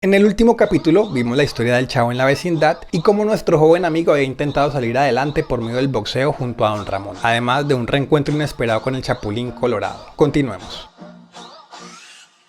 En el último capítulo vimos la historia del chavo en la vecindad y cómo nuestro joven amigo había intentado salir adelante por medio del boxeo junto a don Ramón, además de un reencuentro inesperado con el Chapulín Colorado. Continuemos.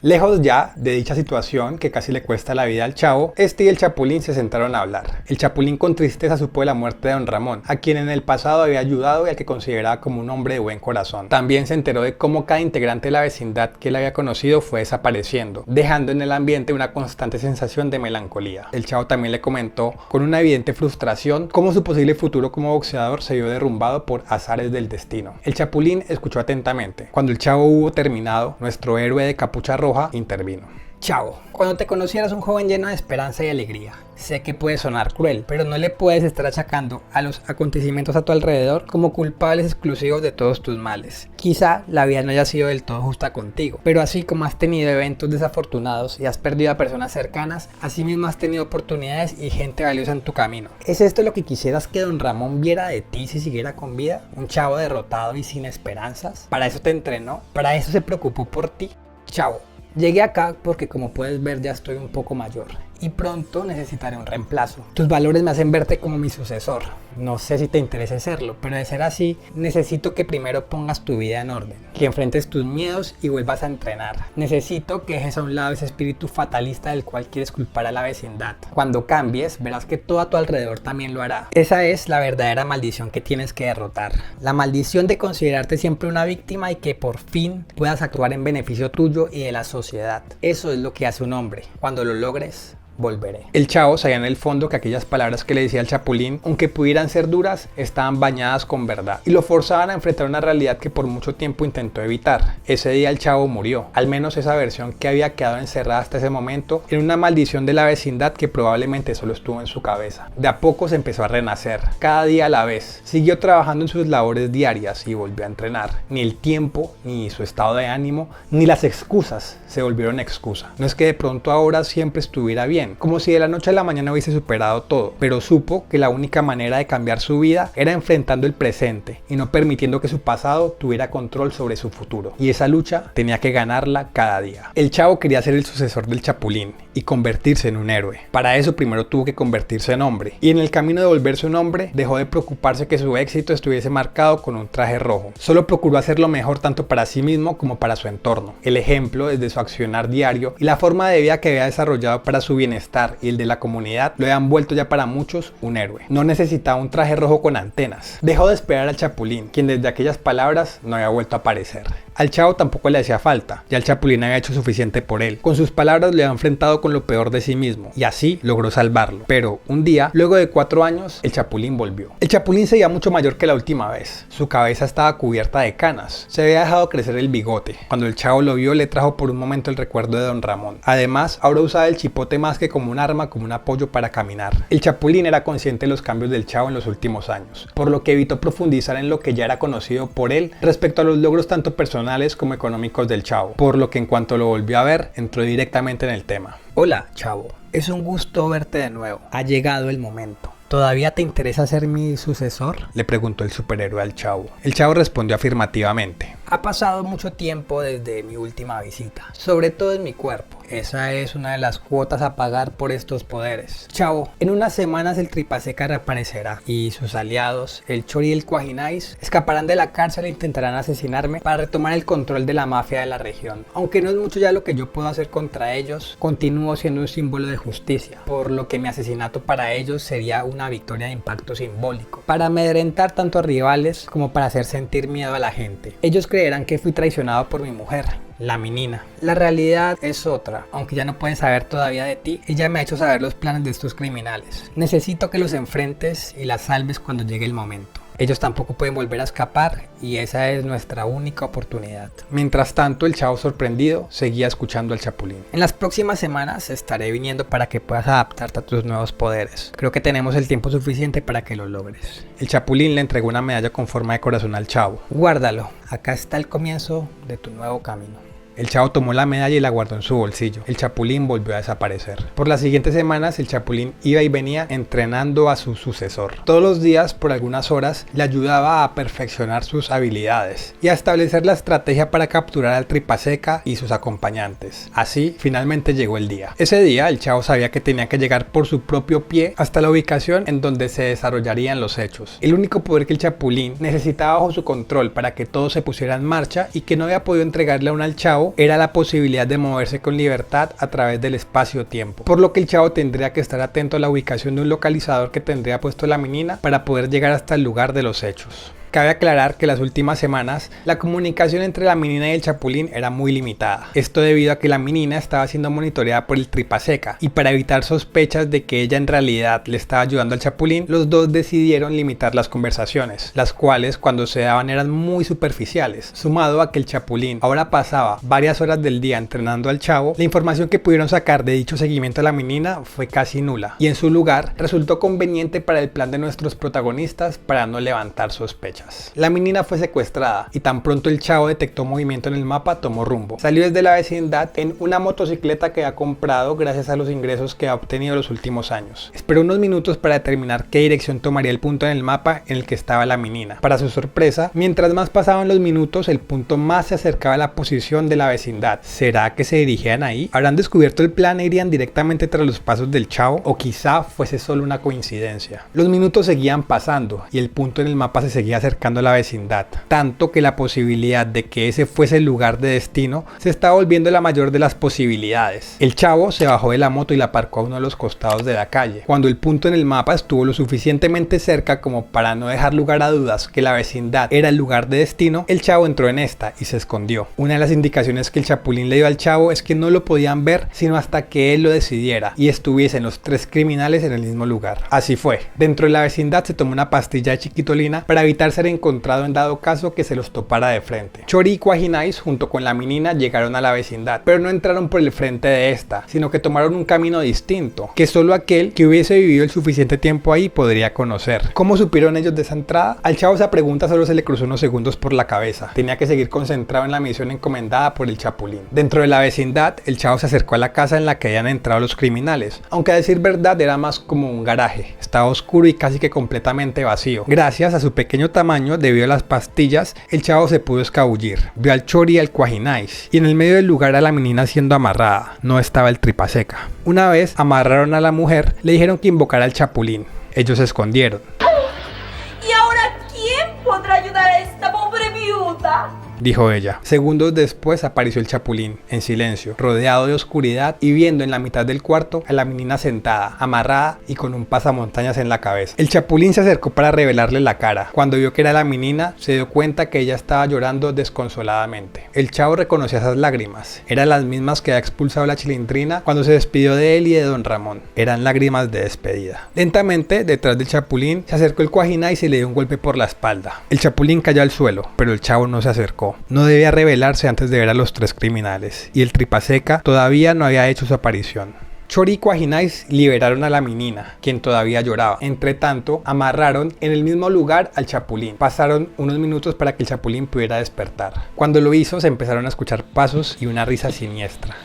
Lejos ya de dicha situación que casi le cuesta la vida al chavo, este y el Chapulín se sentaron a hablar. El Chapulín con tristeza supo de la muerte de don Ramón, a quien en el pasado había ayudado y al que consideraba como un hombre de buen corazón. También se enteró de cómo cada integrante de la vecindad que él había conocido fue desapareciendo, dejando en el ambiente una constante sensación de melancolía. El chavo también le comentó con una evidente frustración cómo su posible futuro como boxeador se vio derrumbado por azares del destino. El Chapulín escuchó atentamente. Cuando el chavo hubo terminado, nuestro héroe de capucha roja intervino. Chavo, cuando te conocí eras un joven lleno de esperanza y alegría. Sé que puede sonar cruel, pero no le puedes estar achacando a los acontecimientos a tu alrededor como culpables exclusivos de todos tus males. Quizá la vida no haya sido del todo justa contigo, pero así como has tenido eventos desafortunados y has perdido a personas cercanas, así mismo has tenido oportunidades y gente valiosa en tu camino. ¿Es esto lo que quisieras que don Ramón viera de ti si siguiera con vida? ¿Un chavo derrotado y sin esperanzas? ¿Para eso te entrenó? ¿Para eso se preocupó por ti? Chavo, llegué acá porque, como puedes ver, ya estoy un poco mayor y pronto necesitaré un reemplazo. Tus valores me hacen verte como mi sucesor. No sé si te interesa serlo, pero de ser así, necesito que primero pongas tu vida en orden, que enfrentes tus miedos y vuelvas a entrenar. Necesito que dejes a un lado ese espíritu fatalista del cual quieres culpar a la vecindad. Cuando cambies, verás que todo a tu alrededor también lo hará. Esa es la verdadera maldición que tienes que derrotar. La maldición de considerarte siempre una víctima y que por fin puedas actuar en beneficio tuyo y de la sociedad. Eso es lo que hace un hombre. Cuando lo logres, volveré. El chavo sabía en el fondo que aquellas palabras que le decía el Chapulín, aunque pudieran ser duras, estaban bañadas con verdad y lo forzaban a enfrentar una realidad que por mucho tiempo intentó evitar. Ese día el chavo murió, al menos esa versión que había quedado encerrada hasta ese momento en una maldición de la vecindad que probablemente solo estuvo en su cabeza. De a poco se empezó a renacer, cada día a la vez. Siguió trabajando en sus labores diarias y volvió a entrenar. Ni el tiempo, ni su estado de ánimo, ni las excusas se volvieron excusa. No es que de pronto ahora siempre estuviera bien, como si de la noche a la mañana hubiese superado todo, pero supo que la única manera de cambiar su vida era enfrentando el presente y no permitiendo que su pasado tuviera control sobre su futuro. Y esa lucha tenía que ganarla cada día. El chavo quería ser el sucesor del Chapulín y convertirse en un héroe. Para eso primero tuvo que convertirse en hombre, y en el camino de volverse un hombre dejó de preocuparse que su éxito estuviese marcado con un traje rojo. Solo procuró hacerlo mejor tanto para sí mismo como para su entorno. El ejemplo desde su accionar diario y la forma de vida que había desarrollado para su bienestar y el de la comunidad lo habían vuelto ya para muchos un héroe. No necesitaba un traje rojo con antenas. Dejó de esperar al Chapulín, quien desde aquellas palabras no había vuelto a aparecer. Al chavo tampoco le hacía falta, ya el Chapulín había hecho suficiente por él. Con sus palabras le había enfrentado con lo peor de sí mismo y así logró salvarlo. Pero un día, luego de 4 años, el Chapulín volvió. El Chapulín se veía mucho mayor que la última vez. Su cabeza estaba cubierta de canas. Se había dejado crecer el bigote. Cuando el chavo lo vio, le trajo por un momento el recuerdo de don Ramón. Además, ahora usaba el chipote más que como un arma, como un apoyo para caminar. El Chapulín era consciente de los cambios del chavo en los últimos años, por lo que evitó profundizar en lo que ya era conocido por él respecto a los logros tanto personales como económicos del chavo, por lo que en cuanto lo volvió a ver, entró directamente en el tema. Hola, chavo. Es un gusto verte de nuevo. Ha llegado el momento. ¿Todavía te interesa ser mi sucesor?, le preguntó el superhéroe al chavo. El chavo respondió afirmativamente. Ha pasado mucho tiempo desde mi última visita, sobre todo en mi cuerpo. Esa es una de las cuotas a pagar por estos poderes. Chavo, en unas semanas el Tripaseca reaparecerá y sus aliados, el Chori y el Cuajinais, escaparán de la cárcel e intentarán asesinarme para retomar el control de la mafia de la región. Aunque no es mucho ya lo que yo puedo hacer contra ellos, continúo siendo un símbolo de justicia, por lo que mi asesinato para ellos sería una victoria de impacto simbólico, para amedrentar tanto a rivales como para hacer sentir miedo a la gente. Ellos creerán que fui traicionado por mi mujer, la menina. La realidad es otra, aunque ya no pueden saber todavía de ti. Ella me ha hecho saber los planes de estos criminales. Necesito que los enfrentes y las salves cuando llegue el momento. Ellos tampoco pueden volver a escapar y esa es nuestra única oportunidad. Mientras tanto, el chavo sorprendido seguía escuchando al Chapulín. En las próximas semanas estaré viniendo para que puedas adaptarte a tus nuevos poderes. Creo que tenemos el tiempo suficiente para que lo logres. El Chapulín le entregó una medalla con forma de corazón al chavo. Guárdalo, acá está el comienzo de tu nuevo camino. El Chavo tomó la medalla y la guardó en su bolsillo. El Chapulín volvió a desaparecer. Por las siguientes semanas, el Chapulín iba y venía entrenando a su sucesor. Todos los días, por algunas horas, le ayudaba a perfeccionar sus habilidades y a establecer la estrategia para capturar al Tripaseca y sus acompañantes. Así, finalmente llegó el día. Ese día, el Chavo sabía que tenía que llegar por su propio pie hasta la ubicación en donde se desarrollarían los hechos. El único poder que el Chapulín necesitaba bajo su control para que todo se pusiera en marcha y que no había podido entregarle aún al Chavo era la posibilidad de moverse con libertad a través del espacio-tiempo. Por lo que el Chavo tendría que estar atento a la ubicación de un localizador que tendría puesto la menina para poder llegar hasta el lugar de los hechos. Cabe aclarar que las últimas semanas la comunicación entre la menina y el Chapulín era muy limitada. Esto debido a que la menina estaba siendo monitoreada por el Tripaseca y para evitar sospechas de que ella en realidad le estaba ayudando al Chapulín, los dos decidieron limitar las conversaciones, las cuales cuando se daban eran muy superficiales. Sumado a que el Chapulín ahora pasaba varias horas del día entrenando al Chavo, la información que pudieron sacar de dicho seguimiento a la menina fue casi nula y en su lugar resultó conveniente para el plan de nuestros protagonistas para no levantar sospechas. La menina fue secuestrada y tan pronto el Chavo detectó movimiento en el mapa, tomó rumbo. Salió desde la vecindad en una motocicleta que ha comprado gracias a los ingresos que ha obtenido los últimos años. Esperó unos minutos para determinar qué dirección tomaría el punto en el mapa en el que estaba la menina. Para su sorpresa, mientras más pasaban los minutos, el punto más se acercaba a la posición de la vecindad. ¿Será que se dirigían ahí? ¿Habrán descubierto el plan e irían directamente tras los pasos del Chavo? ¿O quizá fuese solo una coincidencia? Los minutos seguían pasando y el punto en el mapa se seguía acercando a la vecindad, tanto que la posibilidad de que ese fuese el lugar de destino se estaba volviendo la mayor de las posibilidades. El Chavo se bajó de la moto y la aparcó a uno de los costados de la calle. Cuando el punto en el mapa estuvo lo suficientemente cerca como para no dejar lugar a dudas que la vecindad era el lugar de destino, el Chavo entró en esta y se escondió. Una de las indicaciones que el Chapulín le dio al Chavo es que no lo podían ver sino hasta que él lo decidiera y estuviesen los tres criminales en el mismo lugar. Así fue. Dentro de la vecindad se tomó una pastilla de chiquitolina para evitar ser encontrado en dado caso que se los topara de frente. Chori y Cuajinais junto con la menina llegaron a la vecindad, pero no entraron por el frente de esta, sino que tomaron un camino distinto, que solo aquel que hubiese vivido el suficiente tiempo ahí podría conocer. ¿Cómo supieron ellos de esa entrada? Al Chavo esa pregunta solo se le cruzó unos segundos por la cabeza. Tenía que seguir concentrado en la misión encomendada por el Chapulín. Dentro de la vecindad, el Chavo se acercó a la casa en la que habían entrado los criminales, aunque a decir verdad era más como un garaje. Estaba oscuro y casi que completamente vacío. Gracias a su pequeño tamaño, debido a las pastillas, el Chavo se pudo escabullir. Vio al Chori y al Cuajinais, y en el medio del lugar a la menina siendo amarrada. No estaba el Tripaseca. Una vez amarraron a la mujer, le dijeron que invocara al Chapulín. Ellos se escondieron. ¿Y ahora quién podrá ayudar a esta pobre viuda? Dijo ella. Segundos después apareció el Chapulín, en silencio, rodeado de oscuridad y viendo en la mitad del cuarto a la menina sentada, amarrada y con un pasamontañas en la cabeza. El Chapulín se acercó para revelarle la cara. Cuando vio que era la menina, se dio cuenta que ella estaba llorando desconsoladamente. El Chavo reconoció esas lágrimas. Eran las mismas que había expulsado la Chilindrina cuando se despidió de él y de Don Ramón. Eran lágrimas de despedida. Lentamente, detrás del Chapulín, se acercó el Cuajinais y le dio un golpe por la espalda. El Chapulín cayó al suelo, pero el Chavo no se acercó. No debía revelarse antes de ver a los tres criminales, y el Tripaseca todavía no había hecho su aparición. Chori y Cuajinais liberaron a la menina, quien todavía lloraba. Entre tanto, amarraron en el mismo lugar al Chapulín. Pasaron unos minutos para que el Chapulín pudiera despertar. Cuando lo hizo, se empezaron a escuchar pasos y una risa siniestra.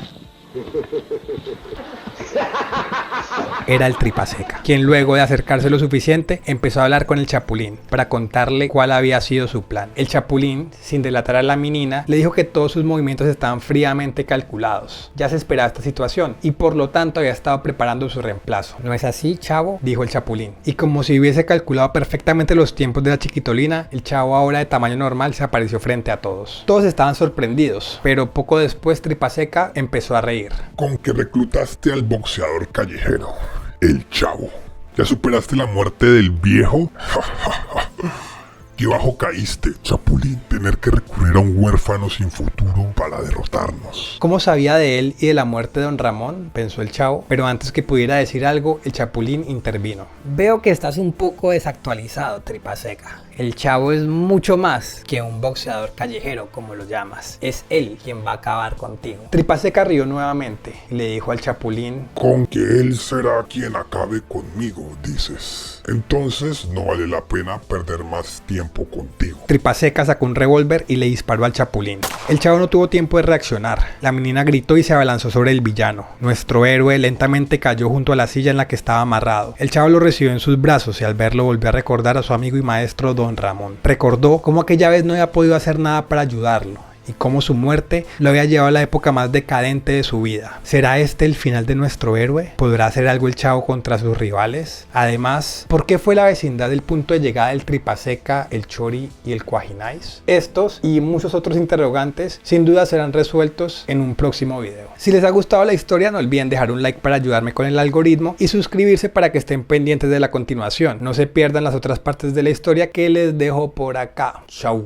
Era el Tripaseca, quien luego de acercarse lo suficiente empezó a hablar con el Chapulín para contarle cuál había sido su plan. El Chapulín, sin delatar a la menina, le dijo que todos sus movimientos estaban fríamente calculados. Ya se esperaba esta situación y por lo tanto había estado preparando su reemplazo. ¿No es así, Chavo?, dijo el Chapulín. Y como si hubiese calculado perfectamente los tiempos de la chiquitolina, el Chavo, ahora de tamaño normal, se apareció frente a todos. Todos estaban sorprendidos, pero poco después Tripaseca empezó a reír. Con que reclutaste al boxeador callejero, el Chavo. ¿Ya superaste la muerte del viejo? Qué bajo caíste, Chapulín, tener que recurrir a un huérfano sin futuro para derrotarnos. ¿Cómo sabía de él y de la muerte de Don Ramón?, pensó el Chavo, pero antes que pudiera decir algo, el Chapulín intervino. Veo que estás un poco desactualizado, Tripaseca. El Chavo es mucho más que un boxeador callejero, como lo llamas. Es él quien va a acabar contigo. Tripaseca rió nuevamente y le dijo al Chapulín: Con que él será quien acabe conmigo, dices. Entonces no vale la pena perder más tiempo contigo. Tripaseca sacó un revólver y le disparó al Chapulín. El chavo no tuvo tiempo de reaccionar. La menina gritó y se abalanzó sobre el villano. Nuestro héroe lentamente cayó junto a la silla en la que estaba amarrado. El chavo lo recibió en sus brazos y al verlo volvió a recordar a su amigo y maestro Don Ramón. Recordó cómo aquella vez no había podido hacer nada para ayudarlo y cómo su muerte lo había llevado a la época más decadente de su vida. ¿Será este el final de nuestro héroe? ¿Podrá hacer algo el chavo contra sus rivales? Además, ¿por qué fue la vecindad el punto de llegada del Tripaseca, el Chori y el Cuajinais? Estos y muchos otros interrogantes sin duda serán resueltos en un próximo video. Si les ha gustado la historia, no olviden dejar un like para ayudarme con el algoritmo y suscribirse para que estén pendientes de la continuación. No se pierdan las otras partes de la historia que les dejo por acá. Chau.